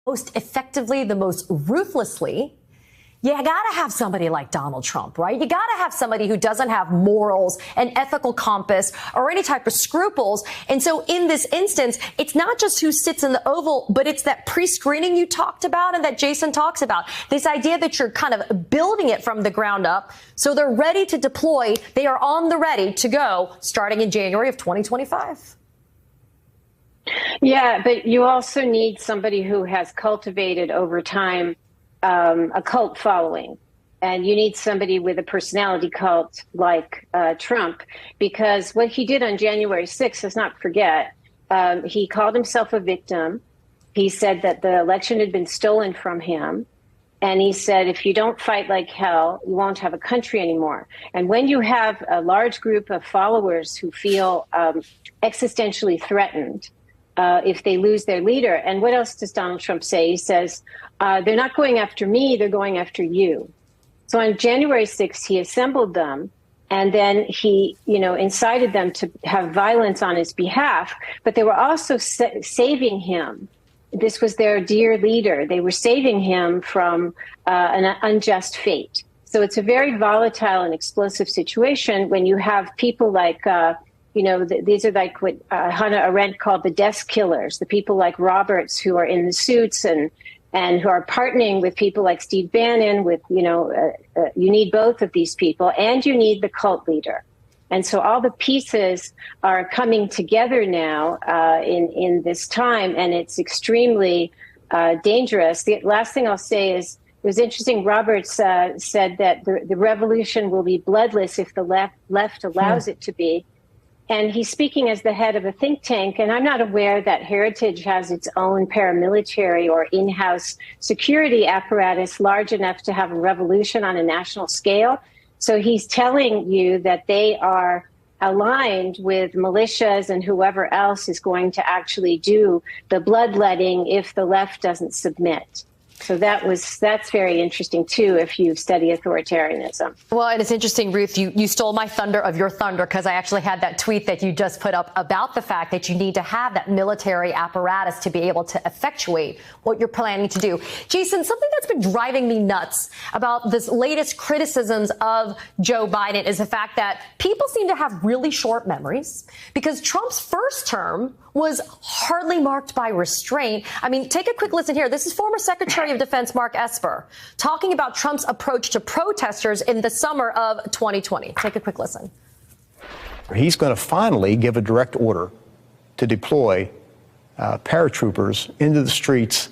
most effectively, the most ruthlessly, you got to have somebody like Donald Trump, right? You got to have somebody who doesn't have morals, an ethical compass, or any type of scruples. And so in this instance, it's not just who sits in the Oval, but it's that pre-screening you talked about and that Jason talks about. This idea that you're kind of building it from the ground up. So they're ready to deploy. They are on the ready to go starting in January of 2025. Yeah, but you also need somebody who has cultivated over time a cult following. And you need somebody with a personality cult like Trump, because what he did on January 6th, let's not forget, he called himself a victim. He said that the election had been stolen from him. And he said, if you don't fight like hell, you won't have a country anymore. And when you have a large group of followers who feel existentially threatened, if they lose their leader. And what else does Donald Trump say? He says, they're not going after me, they're going after you. So on January 6th, he assembled them, and then he, incited them to have violence on his behalf. But they were also saving him. This was their dear leader. They were saving him from an unjust fate. So it's a very volatile and explosive situation when you have people like these are like what Hannah Arendt called the desk killers, the people like Roberts who are in the suits and who are partnering with people like Steve Bannon with, you need both of these people, and you need the cult leader. And so all the pieces are coming together now in this time, and it's extremely dangerous. The last thing I'll say is, it was interesting. Roberts said that the revolution will be bloodless if the left allows it to be. And he's speaking as the head of a think tank. And I'm not aware that Heritage has its own paramilitary or in-house security apparatus large enough to have a revolution on a national scale. So he's telling you that they are aligned with militias and whoever else is going to actually do the bloodletting if the left doesn't submit. So that's very interesting, too, if you study authoritarianism. Well, and it's interesting, Ruth, you stole my thunder of your thunder, because I actually had that tweet that you just put up about the fact that you need to have that military apparatus to be able to effectuate what you're planning to do. Jason, something that's been driving me nuts about this latest criticisms of Joe Biden is the fact that people seem to have really short memories, because Trump's first term was hardly marked by restraint. I mean, take a quick listen here. This is former Secretary of Defense Mark Esper talking about Trump's approach to protesters in the summer of 2020. Take a quick listen. He's going to finally give a direct order to deploy paratroopers into the streets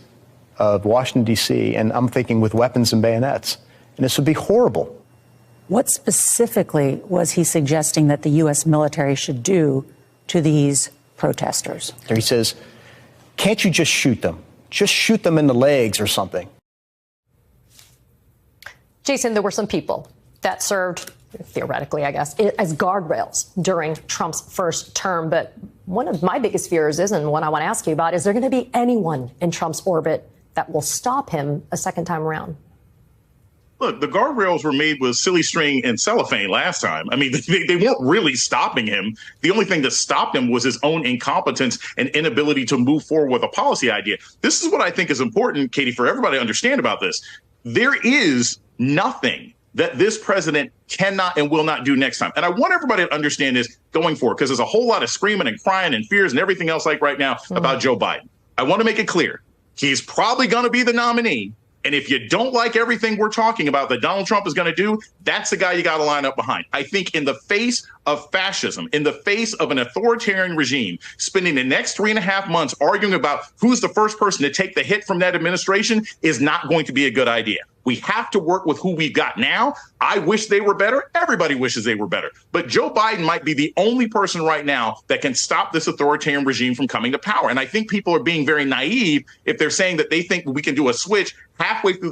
of Washington, D.C., and I'm thinking with weapons and bayonets. And this would be horrible. What specifically was he suggesting that the U.S. military should do to these protesters? He says, can't you just shoot them? Just shoot them in the legs or something. Jason, there were some people that served, theoretically, I guess, as guardrails during Trump's first term. But one of my biggest fears is, and one I want to ask you about, is there going to be anyone in Trump's orbit that will stop him a second time around? Look, the guardrails were made with silly string and cellophane last time. I mean, they weren't really stopping him. The only thing that stopped him was his own incompetence and inability to move forward with a policy idea. This is what I think is important, Katie, for everybody to understand about this. There is nothing that this president cannot and will not do next time. And I want everybody to understand this going forward, because there's a whole lot of screaming and crying and fears and everything else like right now about Joe Biden. I want to make it clear. He's probably going to be the nominee. And if you don't like everything we're talking about that Donald Trump is going to do, that's the guy you got to line up behind. I think in the face of fascism, in the face of an authoritarian regime, spending the next 3.5 months arguing about who's the first person to take the hit from that administration is not going to be a good idea. We have to work with who we've got now. I wish they were better. Everybody wishes they were better. But Joe Biden might be the only person right now that can stop this authoritarian regime from coming to power. And I think people are being very naive if they're saying that they think we can do a switch halfway through